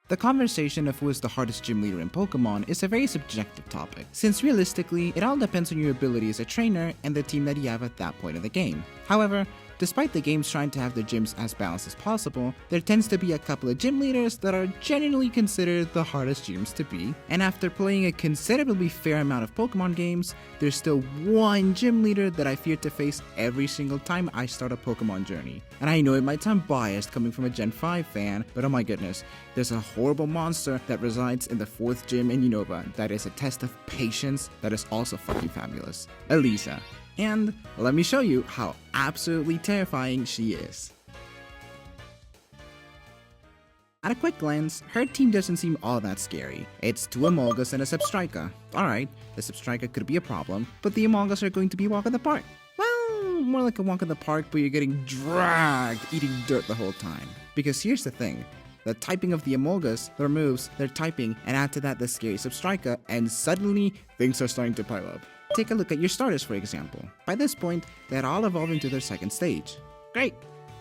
The conversation of who is the hardest gym leader in Pokemon is a very subjective topic, since realistically, it all depends on your ability as a trainer and the team that you have at that point in the game. However, despite the games trying to have their gyms as balanced as possible, there tends to be a couple of gym leaders that are generally considered the hardest gyms to beat, and after playing a considerably fair amount of Pokemon games, there's still one gym leader that I fear to face every single time I start a Pokemon journey. And I know it might sound biased coming from a Gen 5 fan, but oh my goodness, there's a horrible monster that resides in the 4th gym in Unova that is a test of patience that is also fucking fabulous. Elesa. And let me show you how absolutely terrifying she is. At a quick glance, her team doesn't seem all that scary. It's 2 Emolgas and a Zebstrika. Alright, the Zebstrika could be a problem, but the Emolgas are going to be a walk in the park. Well, more like a walk in the park, but you're getting dragged eating dirt the whole time. Because here's the thing. The typing of the Emolgas, their moves, their typing, and add to that the scary Zebstrika, and suddenly, things are starting to pile up. Take a look at your starters, for example. By this point, they had all evolved into their 2nd stage. Great!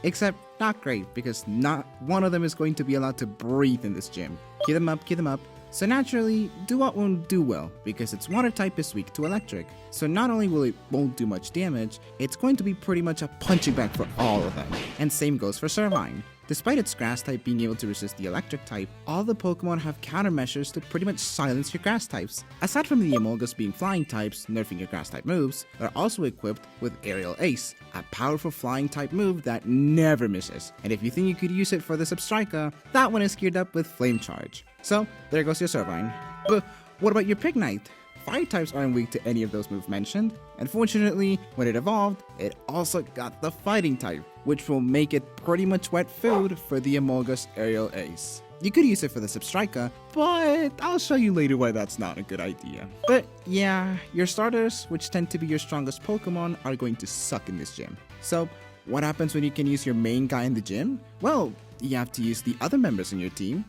Except not great, because not one of them is going to be allowed to breathe in this gym. Keep them up. So naturally, Duat won't do well, because its water type is weak to electric. So not only will it won't do much damage, it's going to be pretty much a punching bag for all of them. And same goes for Servine. Despite its grass type being able to resist the electric type, all the Pokemon have countermeasures to pretty much silence your grass types. Aside from the Emolgas being flying types, nerfing your grass type moves, they're also equipped with Aerial Ace, a powerful flying type move that never misses. And if you think you could use it for the Zebstrika, that one is geared up with Flame Charge. So, there goes your Servine. But what about your Pignite? Fire types aren't weak to any of those moves mentioned. Unfortunately, when it evolved, it also got the fighting type, which will make it pretty much wet food for the Emolga's Aerial Ace. You could use it for the Zebstrika, but I'll show you later why that's not a good idea. But yeah, your starters, which tend to be your strongest Pokemon, are going to suck in this gym. So, what happens when you can use your main guy in the gym? Well, you have to use the other members in your team.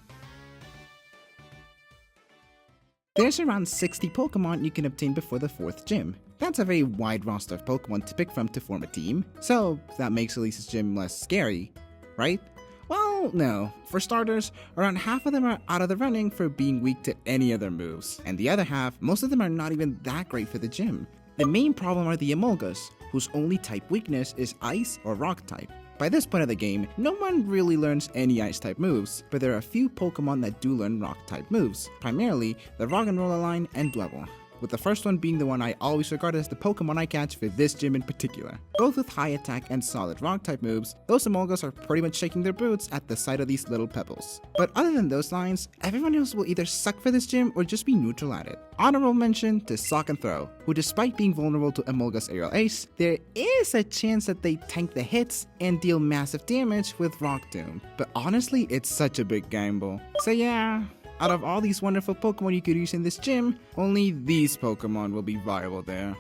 There's around 60 Pokemon you can obtain before the 4th gym. That's a very wide roster of Pokemon to pick from to form a team, so that makes Elisa's gym less scary, right? Well, no. For starters, around half of them are out of the running for being weak to any other moves, and the other half, most of them are not even that great for the gym. The main problem are the Emolgas, whose only type weakness is Ice or Rock type. By this point of the game, no one really learns any Ice-type moves, but there are a few Pokemon that do learn Rock-type moves, primarily the Roggenrola line and Dwebble, with the first one being the one I always regard as the Pokemon I catch for this gym in particular. Both with high attack and solid Rock-type moves, those Emolgas are pretty much shaking their boots at the sight of these little pebbles. But other than those lines, everyone else will either suck for this gym or just be neutral at it. Honorable mention to Sock and Throw, who despite being vulnerable to Emolga's Aerial Ace, there is a chance that they tank the hits and deal massive damage with Rock Tomb. But honestly, it's such a big gamble. So yeah, out of all these wonderful Pokemon you could use in this gym, only these Pokemon will be viable there.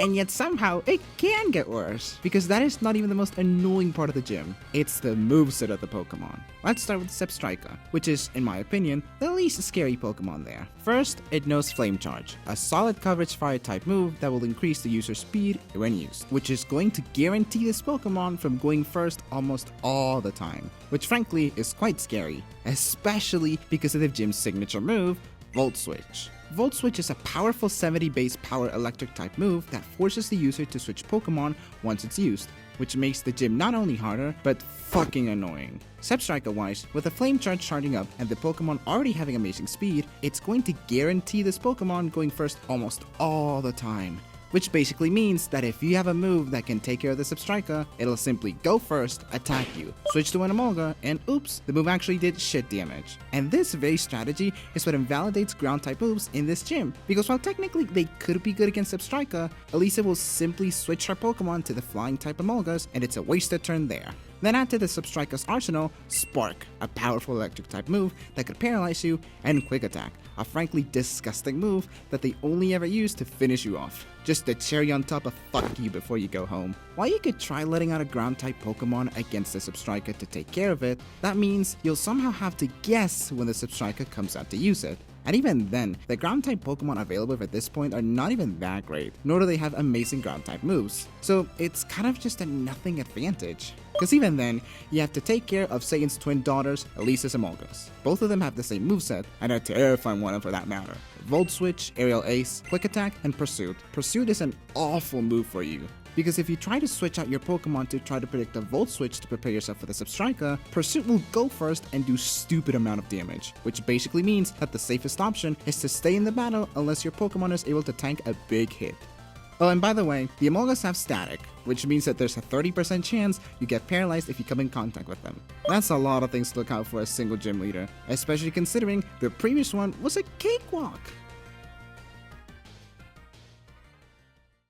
And yet somehow it can get worse, because that is not even the most annoying part of the gym. It's the moveset of the Pokemon. Let's start with Zebstrika, which is, in my opinion, the least scary Pokemon there. First, it knows Flame Charge, a solid coverage fire type move that will increase the user's speed when used, which is going to guarantee this Pokemon from going first almost all the time, which frankly is quite scary, especially because of the gym's signature move, Volt Switch. Volt Switch is a powerful 70 base power electric type move that forces the user to switch Pokemon once it's used, which makes the gym not only harder, but fucking annoying. Zebstrika wise, with the Flame Charge charging up and the Pokemon already having amazing speed, it's going to guarantee this Pokemon going first almost all the time. Which basically means that if you have a move that can take care of the Zebstrika, it'll simply go first, attack you, switch to an Emolga, and oops, the move actually did shit damage. And this very strategy is what invalidates ground type moves in this gym, because while technically they could be good against Zebstrika, Elesa will simply switch her Pokemon to the flying type Emolgas, and it's a wasted turn there. Then add to the Zebstrika's arsenal, Spark, a powerful electric type move that could paralyze you, and Quick Attack, a frankly disgusting move that they only ever use to finish you off. Just the cherry on top of fuck you before you go home. While you could try letting out a ground type Pokemon against the Zebstrika to take care of it, that means you'll somehow have to guess when the Zebstrika comes out to use it. And even then, the ground type Pokemon available at this point are not even that great, nor do they have amazing ground type moves. So it's kind of just a nothing advantage. Because even then, you have to take care of Satan's twin daughters, Elesa's and Emolga's. Both of them have the same moveset, and a terrifying one for that matter. Volt Switch, Aerial Ace, Quick Attack, and Pursuit. Pursuit is an awful move for you, because if you try to switch out your Pokemon to try to predict a Volt Switch to prepare yourself for the Zebstrika, Pursuit will go first and do stupid amount of damage, which basically means that the safest option is to stay in the battle unless your Pokemon is able to tank a big hit. Oh, and by the way, the Emolgas have static, which means that there's a 30% chance you get paralyzed if you come in contact with them. That's a lot of things to look out for a single gym leader, especially considering the previous one was a cakewalk.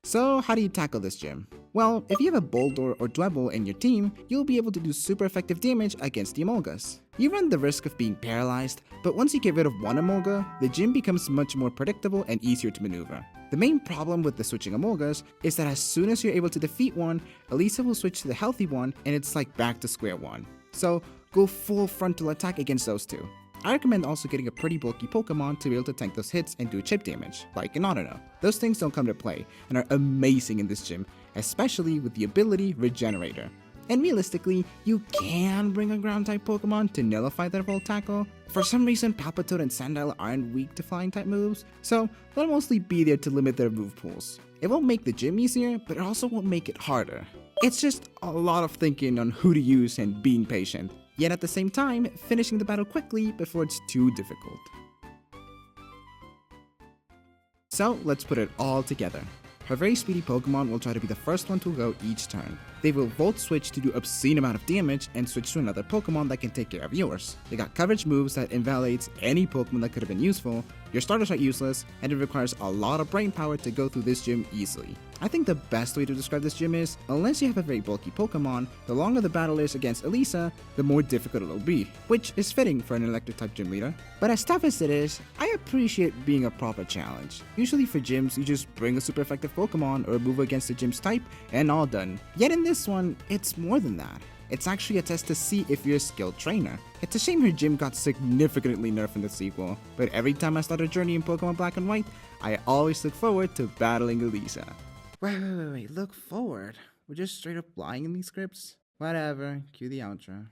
So how do you tackle this gym? Well, if you have a Boldor or Dwebble in your team, you'll be able to do super effective damage against the Emolgas. You run the risk of being paralyzed, but once you get rid of one Emolga, the gym becomes much more predictable and easier to maneuver. The main problem with the switching Emolgas is that as soon as you're able to defeat one, Elesa will switch to the healthy one and it's like back to square one. So go full frontal attack against those two. I recommend also getting a pretty bulky Pokemon to be able to tank those hits and do chip damage, like an Unova. Those things don't come to play and are amazing in this gym, especially with the ability Regenerator. And realistically, you can bring a ground-type Pokemon to nullify their Volt Tackle. For some reason, Palpitoad and Sandile aren't weak to flying-type moves, so they'll mostly be there to limit their move pools. It won't make the gym easier, but it also won't make it harder. It's just a lot of thinking on who to use and being patient, yet at the same time, finishing the battle quickly before it's too difficult. So let's put it all together. Her very speedy Pokemon will try to be the first one to go each turn. They will Volt Switch to do obscene amount of damage and switch to another Pokemon that can take care of yours. They got coverage moves that invalidates any Pokemon that could have been useful, your starters are useless, and it requires a lot of brain power to go through this gym easily. I think the best way to describe this gym is, unless you have a very bulky Pokemon, the longer the battle is against Elesa, the more difficult it'll be, which is fitting for an electric type gym leader. But as tough as it is, I appreciate being a proper challenge. Usually for gyms, you just bring a super effective Pokemon or move against the gym's type and all done. Yet in this one, it's more than that. It's actually a test to see if you're a skilled trainer. It's a shame her gym got significantly nerfed in the sequel, but every time I start a journey in Pokemon Black and White, I always look forward to battling Elesa. Wait, look forward? We're just straight up lying in these scripts? Whatever, cue the outro.